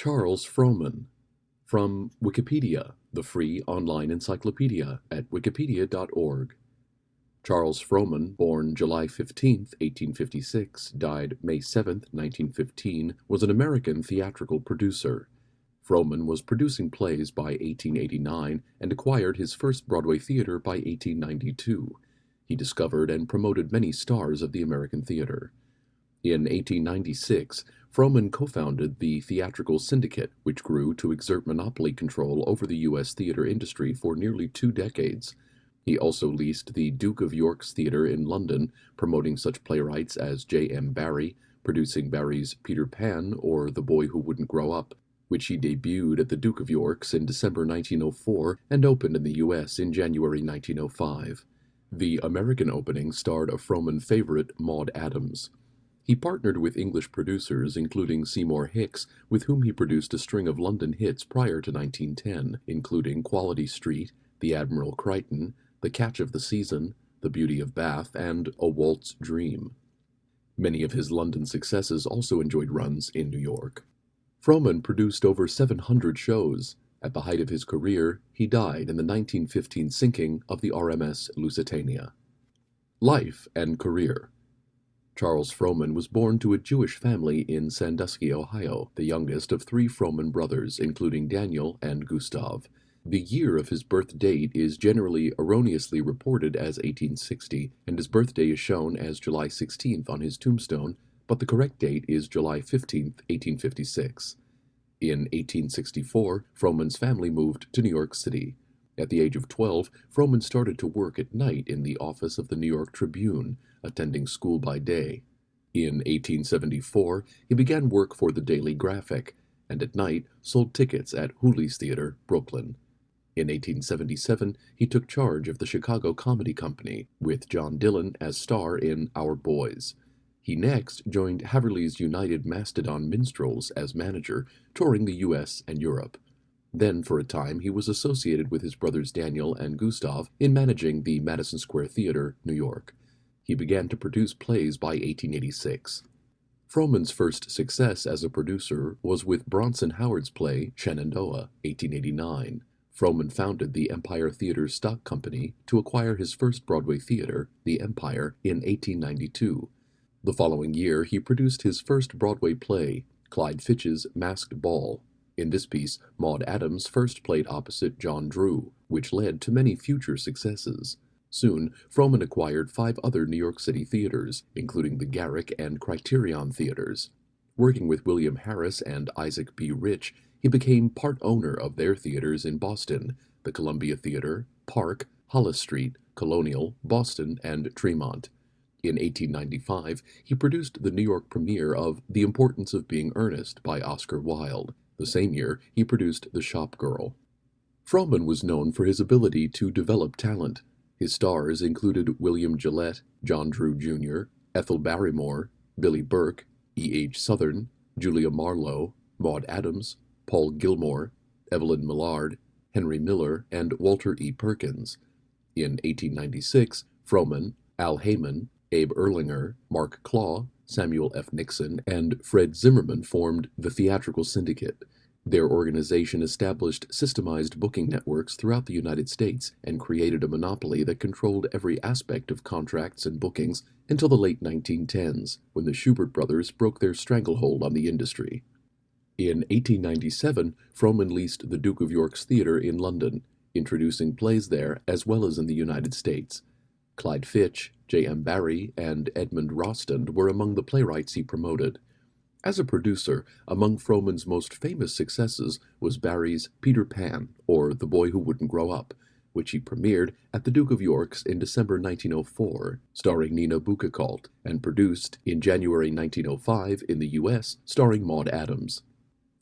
Charles Frohman, from Wikipedia, the free online encyclopedia at wikipedia.org. Charles Frohman, born July 15, 1856, died May 7, 1915, was an American theatrical producer. Frohman was producing plays by 1889 and acquired his first Broadway theater by 1892. He discovered and promoted many stars of the American theater. In 1896, Frohman co-founded the Theatrical Syndicate, which grew to exert monopoly control over the U.S. theater industry for nearly 2 decades. He also leased the Duke of York's Theatre in London, promoting such playwrights as J.M. Barrie, producing Barrie's Peter Pan or The Boy Who Wouldn't Grow Up, which he debuted at the Duke of York's in December 1904 and opened in the U.S. in January 1905. The American opening starred a Frohman favorite, Maude Adams. He partnered with English producers, including Seymour Hicks, with whom he produced a string of London hits prior to 1910, including Quality Street, The Admiral Crichton, The Catch of the Season, The Beauty of Bath, and A Walt's Dream. Many of his London successes also enjoyed runs in New York. Frohman produced over 700 shows. At the height of his career, he died in the 1915 sinking of the RMS Lusitania. Life and career. Charles Frohman was born to a Jewish family in Sandusky, Ohio, the youngest of 3 Frohman brothers, including Daniel and Gustav. The year of his birth date is generally erroneously reported as 1860, and his birthday is shown as July 16th on his tombstone, but the correct date is July 15th, 1856. In 1864, Frohman's family moved to New York City. At the age of 12, Frohman started to work at night in the office of the New York Tribune, attending school by day. In 1874, he began work for the Daily Graphic, and at night sold tickets at Hooley's Theater, Brooklyn. In 1877, he took charge of the Chicago Comedy Company, with John Dillon as star in Our Boys. He next joined Haverly's United Mastodon Minstrels as manager, touring the U.S. and Europe. Then, for a time, he was associated with his brothers Daniel and Gustav in managing the Madison Square Theater, New York. He began to produce plays by 1886. Frohman's first success as a producer was with Bronson Howard's play Shenandoah, 1889. Frohman founded the Empire Theater Stock Company to acquire his first Broadway theater, the Empire, in 1892. The following year, he produced his first Broadway play, Clyde Fitch's Masked Ball. In this piece, Maude Adams first played opposite John Drew, which led to many future successes. Soon, Frohman acquired 5 other New York City theaters, including the Garrick and Criterion theaters. Working with William Harris and Isaac B. Rich, he became part owner of their theaters in Boston, the Columbia Theater, Park, Hollis Street, Colonial, Boston, and Tremont. In 1895, he produced the New York premiere of The Importance of Being Earnest by Oscar Wilde. The same year, he produced The Shop Girl. Frohman was known for his ability to develop talent. His stars included William Gillette, John Drew Jr., Ethel Barrymore, Billy Burke, E. H. Southern, Julia Marlowe, Maude Adams, Paul Gilmore, Evelyn Millard, Henry Miller, and Walter E. Perkins. In 1896, Frohman, Al Heyman, Abe Erlinger, Mark Claw, Samuel F. Nixon, and Fred Zimmerman formed the Theatrical Syndicate. Their organization established systemized booking networks throughout the United States and created a monopoly that controlled every aspect of contracts and bookings until the late 1910s, when the Schubert brothers broke their stranglehold on the industry. In 1897, Frohman leased the Duke of York's Theatre in London, introducing plays there as well as in the United States. Clyde Fitch, J.M. Barrie, and Edmund Rostand were among the playwrights he promoted. As a producer, among Frohman's most famous successes was Barrie's Peter Pan, or The Boy Who Wouldn't Grow Up, which he premiered at the Duke of York's in December 1904, starring Nina Bucacalt, and produced in January 1905 in the U.S., starring Maude Adams.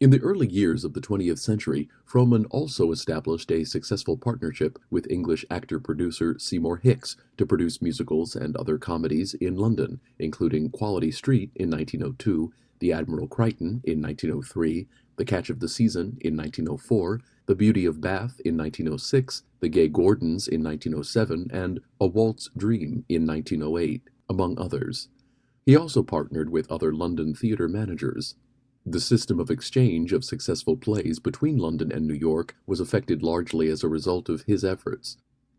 In the early years of the 20th century, Frohman also established a successful partnership with English actor-producer Seymour Hicks to produce musicals and other comedies in London, including Quality Street in 1902, The Admiral Crichton in 1903, The Catch of the Season in 1904, The Beauty of Bath in 1906, The Gay Gordons in 1907, and A Walt's Dream in 1908, among others. He also partnered with other London theatre managers. The system of exchange of successful plays between London and New York was effected largely as a result of his efforts.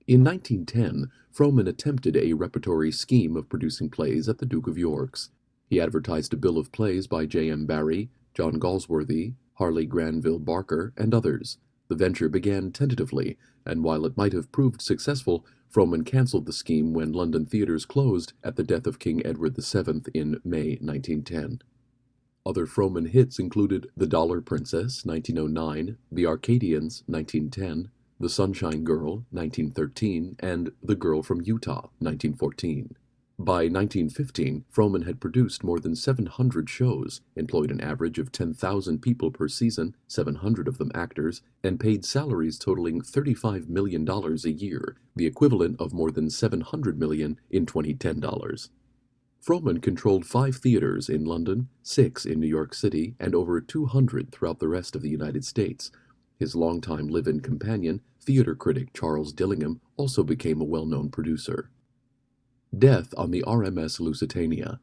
In 1910, Frohman attempted a repertory scheme of producing plays at the Duke of York's. He advertised a bill of plays by J.M. Barrie, John Galsworthy, Harley Granville Barker, and others. The venture began tentatively, and while it might have proved successful, Frohman cancelled the scheme when London theatres closed at the death of King Edward VII in May 1910. Other Frohman hits included The Dollar Princess, 1909, The Arcadians, 1910, The Sunshine Girl, 1913, and The Girl from Utah, 1914. By 1915, Frohman had produced more than 700 shows, employed an average of 10,000 people per season, 700 of them actors, and paid salaries totaling $35 million a year, the equivalent of more than $700 million in 2010 dollars. Frohman controlled 5 theaters in London, 6 in New York City, and over 200 throughout the rest of the United States. His longtime live-in companion, theater critic Charles Dillingham, also became a well-known producer. Death on the RMS Lusitania.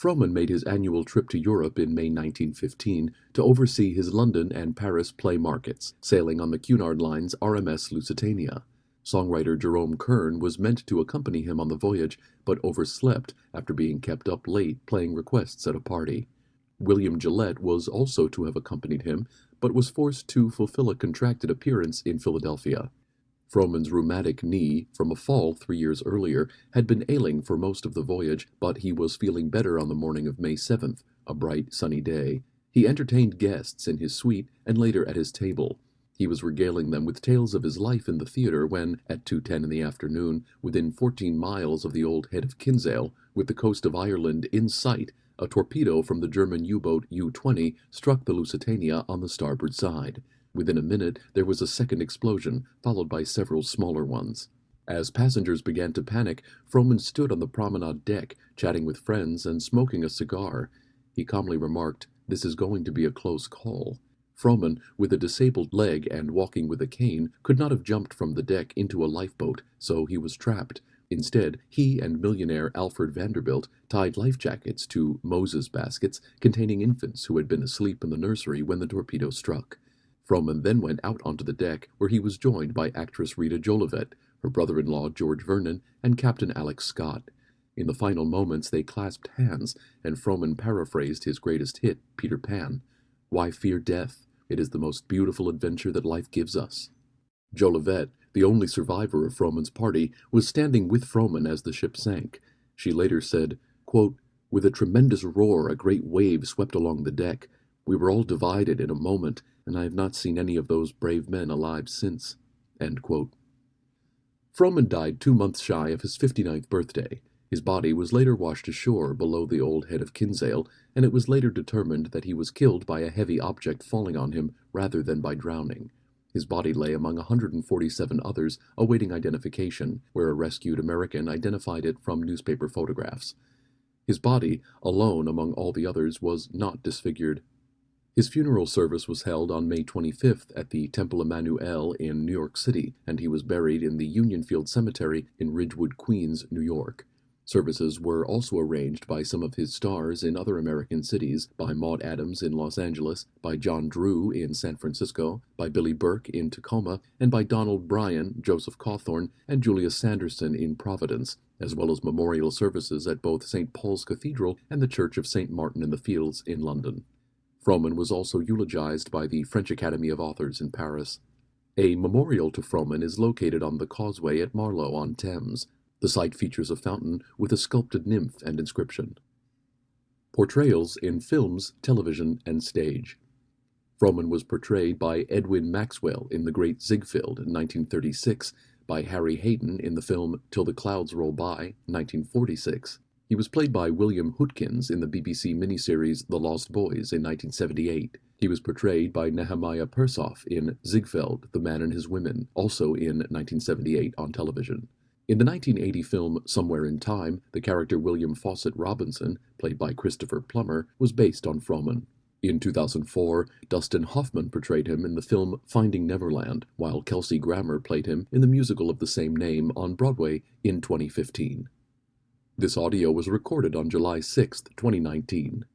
Frohman made his annual trip to Europe in May 1915 to oversee his London and Paris play markets, sailing on the Cunard Line's RMS Lusitania. Songwriter Jerome Kern was meant to accompany him on the voyage, but overslept after being kept up late playing requests at a party. William Gillette was also to have accompanied him, but was forced to fulfill a contracted appearance in Philadelphia. Frohman's rheumatic knee, from a fall 3 years earlier, had been ailing for most of the voyage, but he was feeling better on the morning of May 7th, a bright, sunny day. He entertained guests in his suite and later at his table. He was regaling them with tales of his life in the theater when, at 2:10 in the afternoon, within 14 miles of the old Head of Kinsale, with the coast of Ireland in sight, a torpedo from the German U-boat U-20 struck the Lusitania on the starboard side. Within a minute, there was a second explosion, followed by several smaller ones. As passengers began to panic, Frohman stood on the promenade deck, chatting with friends and smoking a cigar. He calmly remarked, "This is going to be a close call." Frohman, with a disabled leg and walking with a cane, could not have jumped from the deck into a lifeboat, so he was trapped. Instead, he and millionaire Alfred Vanderbilt tied life jackets to Moses baskets containing infants who had been asleep in the nursery when the torpedo struck. Frohman then went out onto the deck, where he was joined by actress Rita Jolivet, her brother-in-law George Vernon, and Captain Alex Scott. In the final moments they clasped hands, and Frohman paraphrased his greatest hit, Peter Pan. "Why fear death? It is the most beautiful adventure that life gives us." Jolivet, the only survivor of Frohman's party, was standing with Frohman as the ship sank. She later said, quote, "With a tremendous roar, a great wave swept along the deck. We were all divided in a moment, and I have not seen any of those brave men alive since." End quote. Frohman died 2 months shy of his 59th birthday. His body was later washed ashore below the old Head of Kinsale, and it was later determined that he was killed by a heavy object falling on him rather than by drowning. His body lay among 147 others awaiting identification, where a rescued American identified it from newspaper photographs. His body, alone among all the others, was not disfigured. His funeral service was held on May 25th at the Temple Emmanuel in New York City, and he was buried in the Union Field Cemetery in Ridgewood, Queens, New York. Services were also arranged by some of his stars in other American cities, by Maude Adams in Los Angeles, by John Drew in San Francisco, by Billy Burke in Tacoma, and by Donald Bryan, Joseph Cawthorn, and Julius Sanderson in Providence, as well as memorial services at both St. Paul's Cathedral and the Church of St. Martin in the Fields in London. Frohman was also eulogized by the French Academy of Authors in Paris. A memorial to Frohman is located on the causeway at Marlow-on-Thames. The site features a fountain with a sculpted nymph and inscription. Portrayals in films, television, and stage. Frohman was portrayed by Edwin Maxwell in The Great Ziegfeld in 1936, by Harry Hayden in the film Till the Clouds Roll By, 1946. He was played by William Hootkins in the BBC miniseries The Lost Boys in 1978. He was portrayed by Nehemiah Persoff in Ziegfeld, The Man and His Women, also in 1978 on television. In the 1980 film Somewhere in Time, the character William Fawcett Robinson, played by Christopher Plummer, was based on Frohman. In 2004, Dustin Hoffman portrayed him in the film Finding Neverland, while Kelsey Grammer played him in the musical of the same name on Broadway in 2015. This audio was recorded on July 6, 2019.